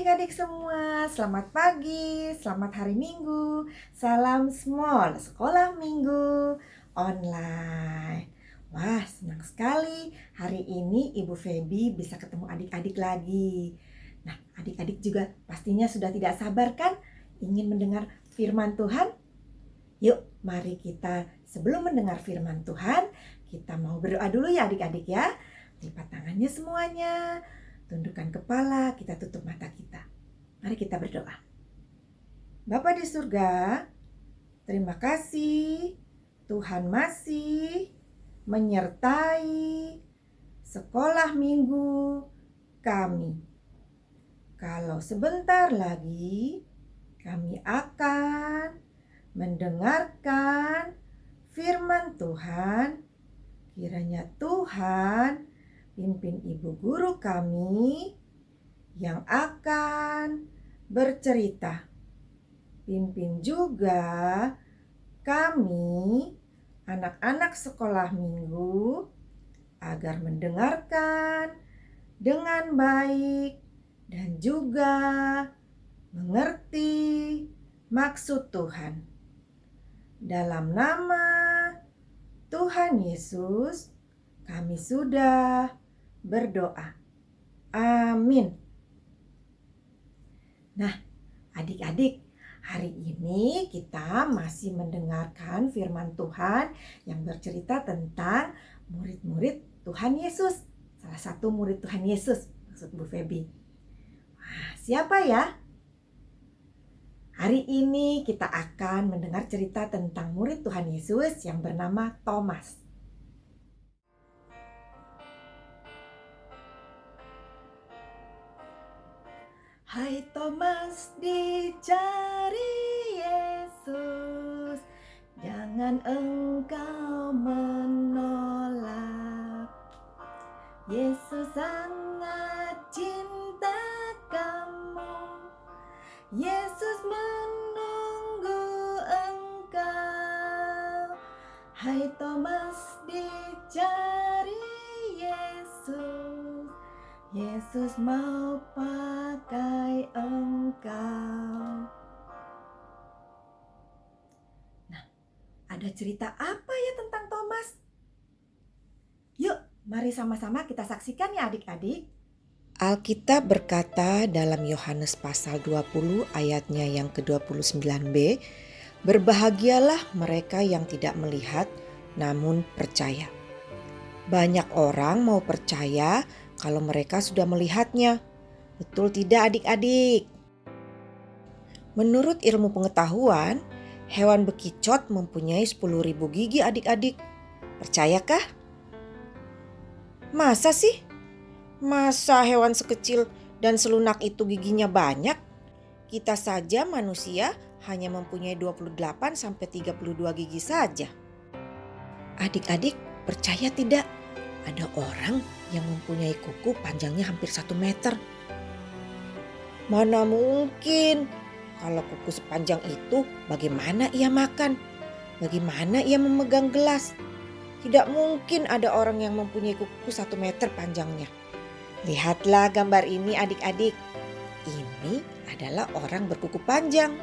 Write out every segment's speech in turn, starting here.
adik-adik semua, selamat pagi, selamat hari Minggu. Salam small, sekolah minggu online. Wah, senang sekali hari ini Ibu Feby bisa ketemu adik-adik lagi. Nah, adik-adik juga pastinya sudah tidak sabar kan ingin mendengar firman Tuhan? Yuk, mari kita sebelum mendengar firman Tuhan, kita mau berdoa dulu ya adik-adik ya. Lipat tangannya semuanya. Tundukkan kepala, kita tutup mata kita. Mari kita berdoa. Bapa di surga, terima kasih Tuhan masih menyertai sekolah minggu kami. Kalau sebentar lagi kami akan mendengarkan firman Tuhan, kiranya Tuhan pimpin ibu guru kami yang akan bercerita. Pimpin juga kami, anak-anak sekolah minggu, agar mendengarkan dengan baik dan juga mengerti maksud Tuhan. Dalam nama Tuhan Yesus, kami sudah berdoa. Amin. Nah, adik-adik, hari ini kita masih mendengarkan firman Tuhan yang bercerita tentang murid-murid Tuhan Yesus. Salah satu murid Tuhan Yesus, maksud Bu Feby. Wah, siapa ya? Hari ini kita akan mendengar cerita tentang murid Tuhan Yesus yang bernama Thomas. Hai Thomas, dicari Yesus, jangan engkau menolak. Yesus sangat cinta kamu, Yesus menunggu engkau. Hai Thomas, dicari Yesus, Yesus mau pakai engkau. Nah, ada cerita apa ya tentang Thomas? Yuk, mari sama-sama kita saksikan ya adik-adik. Alkitab berkata dalam Yohanes pasal 20 ayatnya yang ke-29b, berbahagialah mereka yang tidak melihat namun percaya. Banyak orang mau percaya kalau mereka sudah melihatnya. Betul tidak adik-adik? Menurut ilmu pengetahuan, hewan bekicot mempunyai 10.000 gigi adik-adik. Percayakah? Masa sih? Masa hewan sekecil dan selunak itu giginya banyak? Kita saja manusia hanya mempunyai 28-32 gigi saja. Adik-adik percaya tidak? Ada orang yang mempunyai kuku panjangnya hampir 1 meter. Mana mungkin? Kalau kuku sepanjang itu, bagaimana ia makan? Bagaimana ia memegang gelas? Tidak mungkin ada orang yang mempunyai kuku 1 meter panjangnya. Lihatlah gambar ini adik-adik. Ini adalah orang berkuku panjang.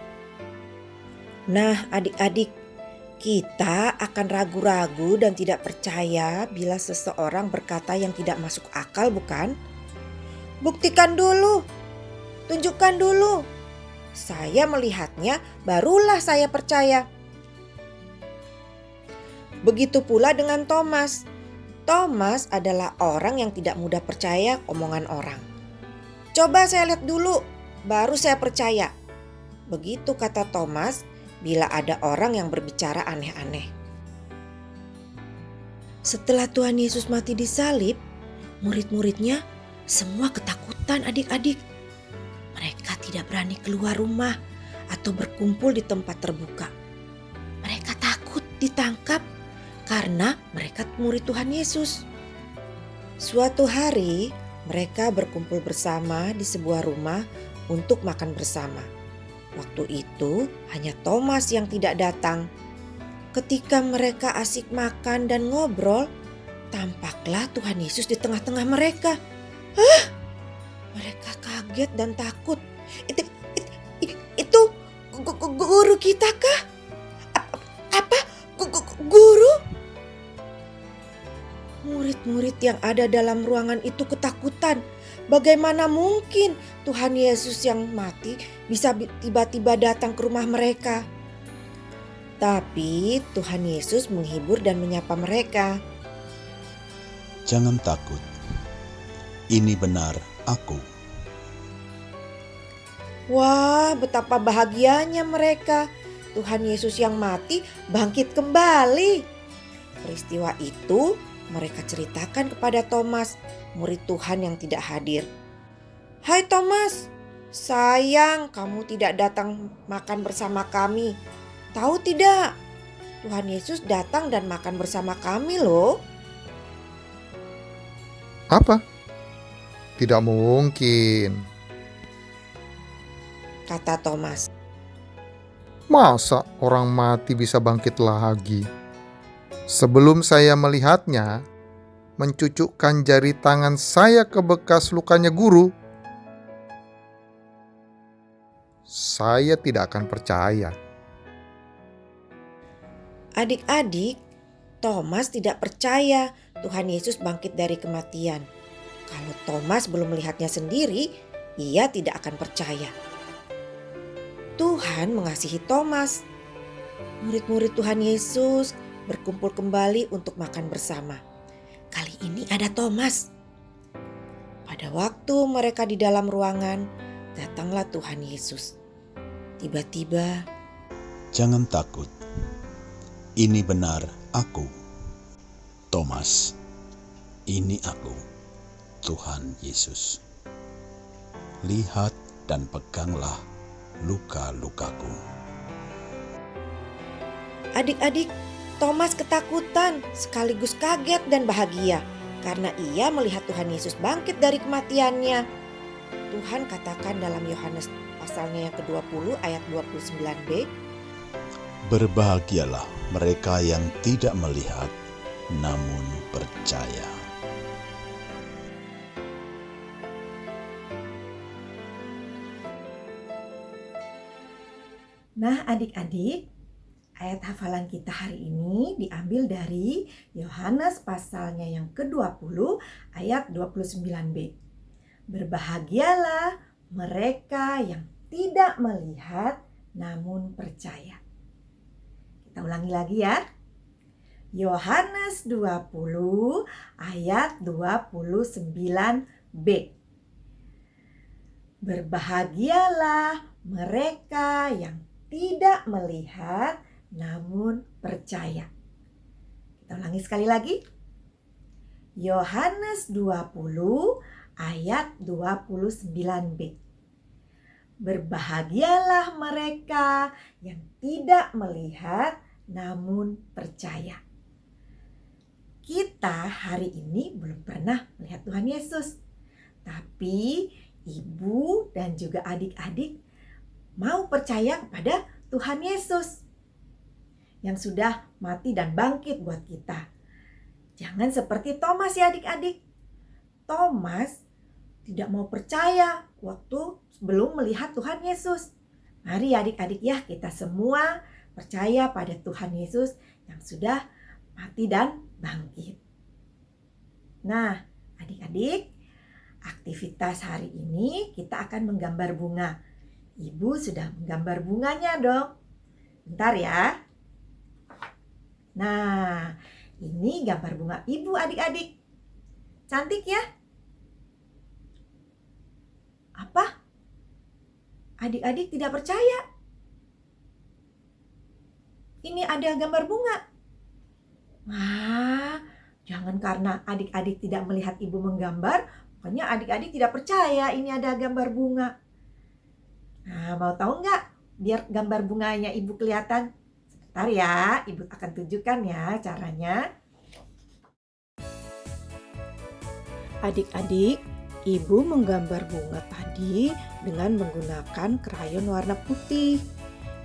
Nah adik-adik, kita akan ragu-ragu dan tidak percaya bila seseorang berkata yang tidak masuk akal, bukan? Buktikan dulu, tunjukkan dulu. Saya melihatnya, barulah saya percaya. Begitu pula dengan Thomas. Thomas adalah orang yang tidak mudah percaya omongan orang. Coba saya lihat dulu, baru saya percaya. Begitu kata Thomas bila ada orang yang berbicara aneh-aneh. Setelah Tuhan Yesus mati di salib, murid-muridnya semua ketakutan adik-adik. Mereka tidak berani keluar rumah atau berkumpul di tempat terbuka. Mereka takut ditangkap karena mereka murid Tuhan Yesus. Suatu hari mereka berkumpul bersama di sebuah rumah untuk makan bersama. Waktu itu hanya Thomas yang tidak datang. Ketika mereka asik makan dan ngobrol, tampaklah Tuhan Yesus di tengah-tengah mereka. Mereka kaget kaget dan takut. Itu guru kita kah? Apa? Guru? Murid-murid yang ada dalam ruangan itu ketakutan. Bagaimana mungkin Tuhan Yesus yang mati bisa tiba-tiba datang ke rumah mereka? Tapi Tuhan Yesus menghibur dan menyapa mereka. Jangan takut, ini benar aku. Wah, betapa bahagianya mereka. Tuhan Yesus yang mati bangkit kembali. Peristiwa itu mereka ceritakan kepada Thomas, murid Tuhan yang tidak hadir. Hai Thomas, sayang kamu tidak datang makan bersama kami. Tahu tidak, Tuhan Yesus datang dan makan bersama kami loh. Apa? Tidak mungkin. Kata Thomas. Masa orang mati bisa bangkit lagi? Sebelum saya melihatnya, mencucukkan jari tangan saya ke bekas lukanya guru, saya tidak akan percaya. Adik-adik, Thomas tidak percaya Tuhan Yesus bangkit dari kematian. Kalau Thomas belum melihatnya sendiri, ia tidak akan percaya. Tuhan mengasihi Thomas. Murid-murid Tuhan Yesus berkumpul kembali untuk makan bersama. Kali ini ada Thomas. Pada waktu mereka di dalam ruangan, datanglah Tuhan Yesus. Tiba-tiba, Jangan takut, ini benar aku. Thomas, ini aku, Tuhan Yesus. Lihat dan peganglah luka-lukaku. adik-adik, Thomas ketakutan sekaligus kaget dan bahagia karena ia melihat Tuhan Yesus bangkit dari kematiannya. Tuhan katakan dalam Yohanes pasalnya yang ke-20 ayat 29b, Berbahagialah mereka yang tidak melihat namun percaya. Nah adik-adik, ayat hafalan kita hari ini diambil dari Yohanes pasalnya yang ke-20 ayat 29b. Berbahagialah mereka yang tidak melihat namun percaya. Kita ulangi lagi ya. Yohanes 20 ayat 29b. Berbahagialah mereka yang tidak melihat namun percaya. Kita ulangi sekali lagi. Yohanes 20 ayat 29b. Berbahagialah mereka yang tidak melihat namun percaya. Kita hari ini belum pernah melihat Tuhan Yesus. Tapi ibu dan juga adik-adik mau percaya kepada Tuhan Yesus yang sudah mati dan bangkit buat kita. Jangan seperti Thomas ya adik-adik. Thomas tidak mau percaya waktu belum melihat Tuhan Yesus. Mari adik-adik ya, kita semua percaya pada Tuhan Yesus yang sudah mati dan bangkit. Nah, adik-adik, aktivitas hari ini kita akan menggambar bunga. Ibu sudah menggambar bunganya dong. Bentar ya. Nah, ini gambar bunga ibu adik-adik. Cantik ya? Apa? Adik-adik tidak percaya? Ini ada gambar bunga. Wah, jangan karena adik-adik tidak melihat ibu menggambar, makanya adik-adik tidak percaya ini ada gambar bunga. Nah, mau tahu nggak biar gambar bunganya ibu kelihatan? Sebentar ya, ibu akan tunjukkan ya caranya. Adik-adik, ibu menggambar bunga tadi dengan menggunakan krayon warna putih.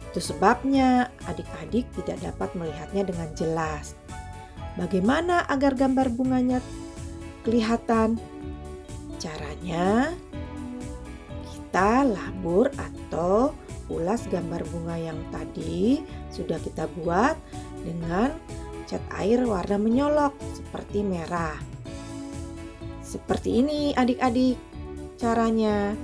Itu sebabnya adik-adik tidak dapat melihatnya dengan jelas. Bagaimana agar gambar bunganya kelihatan? Caranya, kita labur atau ulas gambar bunga yang tadi sudah kita buat dengan cat air warna menyolok seperti merah. Seperti ini adik-adik caranya.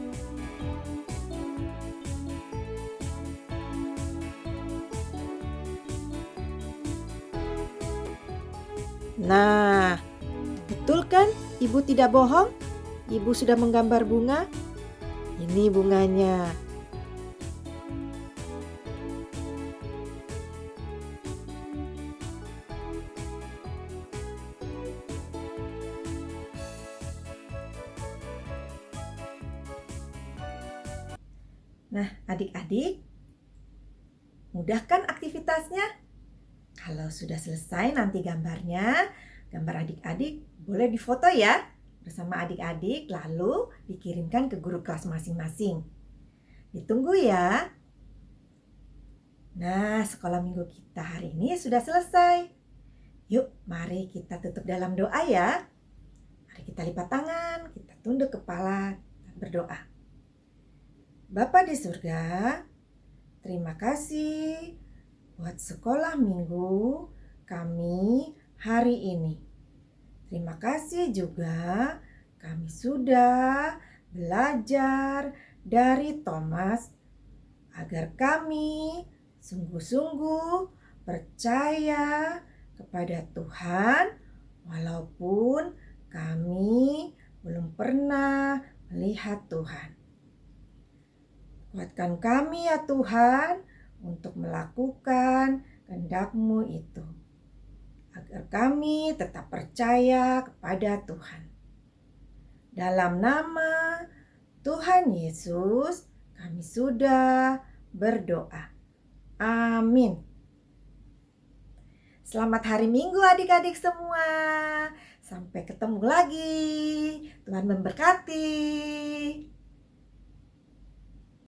Nah, betul kan Ibu tidak bohong? Ibu sudah menggambar bunga. Ini bunganya. Nah, adik-adik, mudah kan aktivitasnya? Kalau sudah selesai nanti gambarnya, gambar adik-adik boleh difoto ya bersama adik-adik lalu dikirimkan ke guru kelas masing-masing. Ditunggu ya. Nah, sekolah minggu kita hari ini sudah selesai. Yuk, mari kita tutup dalam doa ya. Mari kita lipat tangan, kita tunduk kepala dan berdoa. Bapa di surga, terima kasih buat sekolah minggu kami hari ini. Terima kasih juga kami sudah belajar dari Thomas agar kami sungguh-sungguh percaya kepada Tuhan walaupun kami belum pernah melihat Tuhan. Kuatkan kami ya Tuhan untuk melakukan kehendak-Mu itu, agar kami tetap percaya kepada Tuhan. Dalam nama Tuhan Yesus, kami sudah berdoa. Amin. Selamat hari Minggu adik-adik semua. Sampai ketemu lagi. Tuhan memberkati.